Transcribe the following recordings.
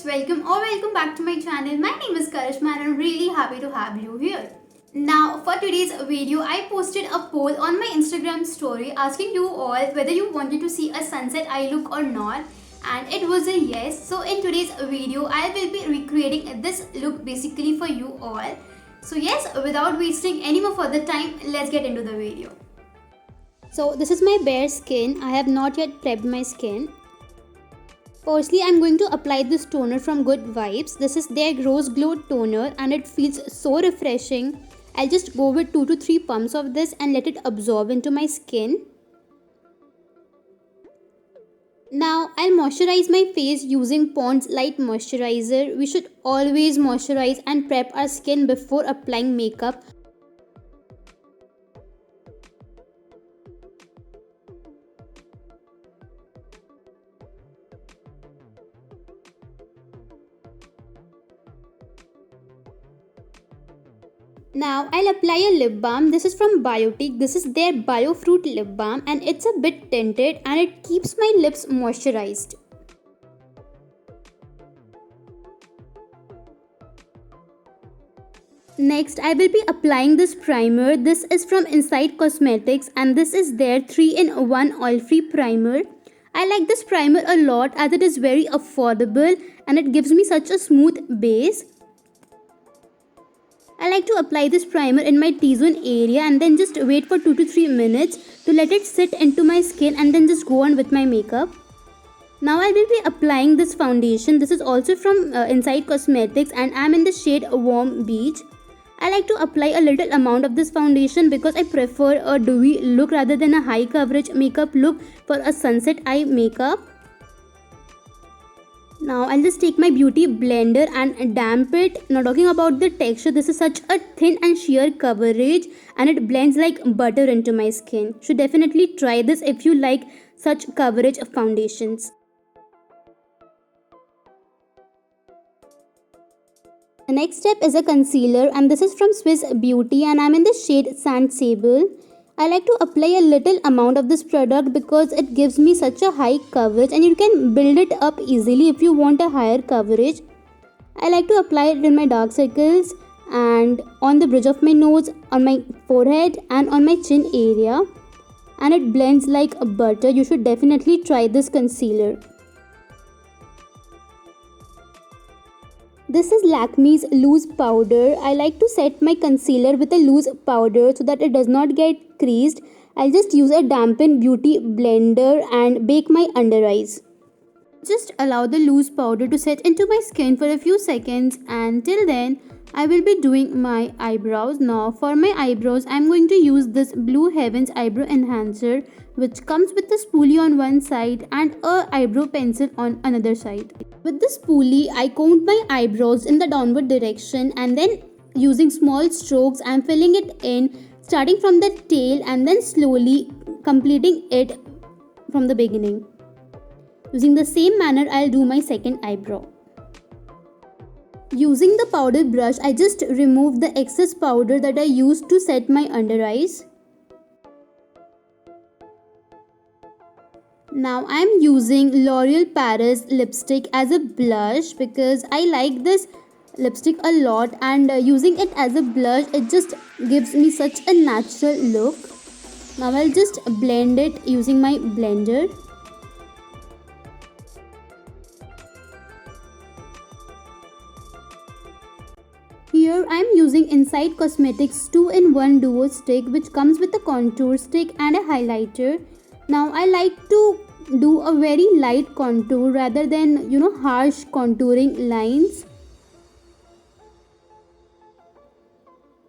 guys, welcome back to my channel. My name is Karishma and I'm really happy to have you here. Now for today's video, I posted a poll on my Instagram story asking you all whether you wanted to see a sunset eye look or not, and it was a yes. So in today's video, I will be recreating this look basically for you all. So yes, without wasting any more further time, let's get into the video. So this is my bare skin. I have not yet prepped my skin. Firstly, I'm going to apply this toner from Good Vibes. This is their Rose Glow toner and it feels so refreshing. I'll just go with 2 to 3 pumps of this and let it absorb into my skin. Now, I'll moisturize my face using Pond's Light Moisturizer. We should always moisturize and prep our skin before applying makeup. Now I'll apply a lip balm. This is from Biotique. This is their Bio Fruit lip balm and it's a bit tinted and it keeps my lips moisturized. Next, I will be applying this primer. This is from Inside Cosmetics and this is their 3-in-1 oil-free primer. I like this primer a lot as it is very affordable and it gives me such a smooth base. I like to apply this primer in my T-zone area and then just wait for 2 to 3 minutes to let it sit into my skin and then just go on with my makeup. Now I will be applying this foundation. This is also from Inside Cosmetics and I'm in the shade Warm Beach. I like to apply a little amount of this foundation because I prefer a dewy look rather than a high coverage makeup look for a sunset eye makeup. Now I'll just take my beauty blender and damp it. Now talking about the texture, this is such a thin and sheer coverage and it blends like butter into my skin. Should definitely try this if you like such coverage of foundations. The next step is a concealer and this is from Swiss Beauty and I'm in the shade Sand Sable. I like to apply a little amount of this product because it gives me such a high coverage and you can build it up easily if you want a higher coverage. I like to apply it in my dark circles and on the bridge of my nose, on my forehead and on my chin area. And it blends like butter. You should definitely try this concealer. This is Lakme's loose powder. I like to set my concealer with a loose powder so that it does not get creased. I'll just use a dampened beauty blender and bake my under eyes. Just allow the loose powder to set into my skin for a few seconds and till then I will be doing my eyebrows. Now for my eyebrows I'm going to use this Blue Heavens eyebrow enhancer which comes with a spoolie on one side and a eyebrow pencil on another side. With the spoolie I combed my eyebrows in the downward direction and then using small strokes I'm filling it in starting from the tail and then slowly completing it from the beginning. Using the same manner I'll do my second eyebrow. Using the powder brush, I just remove the excess powder that I used to set my under eyes. Now I am using L'Oreal Paris lipstick as a blush because I like this lipstick a lot and using it as a blush, it just gives me such a natural look. Now I'll just blend it using my blender. Here I am using Inside Cosmetics 2-in-1 Duo Stick which comes with a contour stick and a highlighter. Now I like to do a very light contour rather than harsh contouring lines.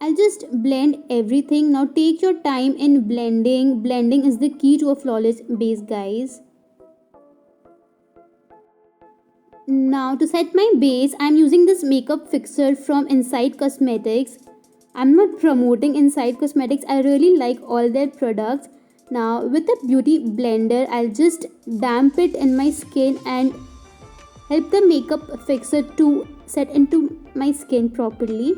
I'll just blend everything. Now take your time in blending. Blending is the key to a flawless base, guys. Now to set my base, I'm using this makeup fixer from Inside Cosmetics. I'm not promoting Inside Cosmetics. I really like all their products. Now with the beauty blender, I'll just damp it in my skin and help the makeup fixer to set into my skin properly.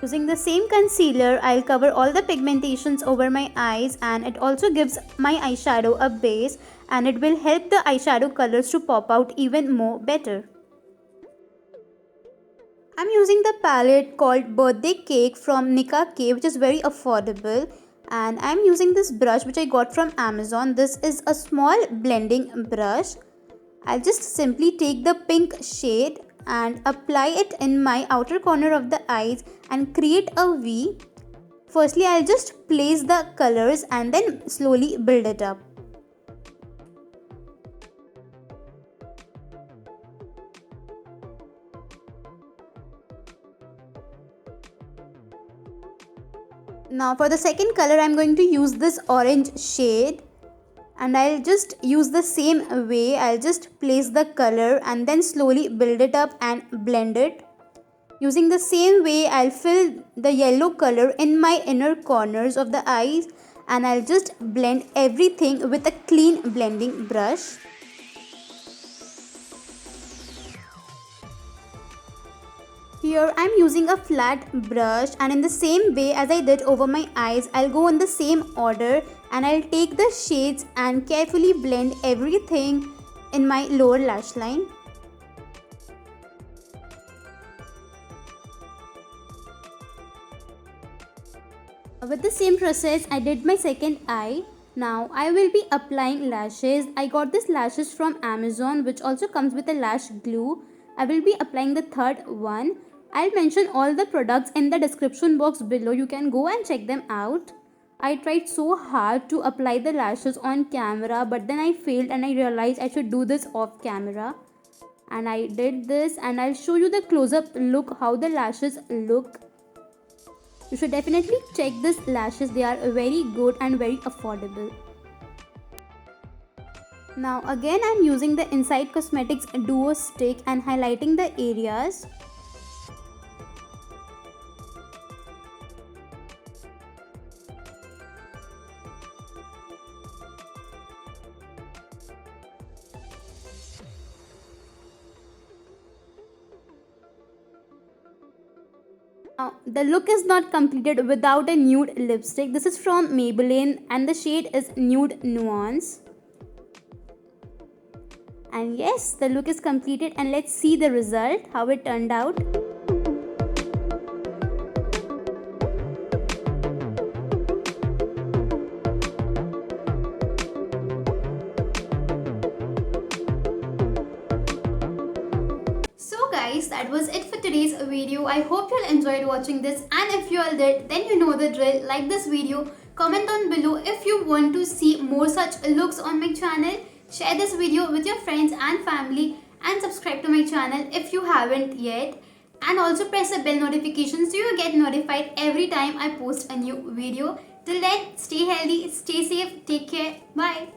Using the same concealer, I'll cover all the pigmentations over my eyes, and it also gives my eyeshadow a base, and it will help the eyeshadow colors to pop out even more better. I'm using the palette called Birthday Cake from Nicka K, which is very affordable, and I'm using this brush which I got from Amazon. This is a small blending brush. I'll just simply take the pink shade and apply it in my outer corner of the eyes and create a V. Firstly, I'll just place the colors and then slowly build it up. Now for the second color, I'm going to use this orange shade, and I'll just use the same way. I'll just place the color and then slowly build it up and blend it. Using the same way, I'll fill the yellow color in my inner corners of the eyes, and I'll just blend everything with a clean blending brush. Here I'm using a flat brush, and in the same way as I did over my eyes, I'll go in the same order and I'll take the shades and carefully blend everything in my lower lash line. With the same process, I did my second eye. Now I will be applying lashes. I got this lashes from Amazon, which also comes with a lash glue. I will be applying the third one. I'll mention all the products in the description box below. You can go and check them out. I tried so hard to apply the lashes on camera, but then I failed and I realized I should do this off camera. And I did this, and I'll show you the close-up look how the lashes look. You should definitely check these lashes. They are very good and very affordable. Now again I'm using the Inside Cosmetics Duo Stick and highlighting the areas. Now, the look is not completed without a nude lipstick. This is from Maybelline and the shade is Nude Nuance. And yes, the look is completed, and let's see the result, how it turned out. So guys, that was it for today's video. I hope you all enjoyed watching this, and if you all did, then you know the drill. Like this video, comment on below if you want to see more such looks on my channel. Share this video with your friends and family, and subscribe to my channel if you haven't yet. And also press the bell notification so you get notified every time I post a new video. Till then, stay healthy, stay safe, take care, bye.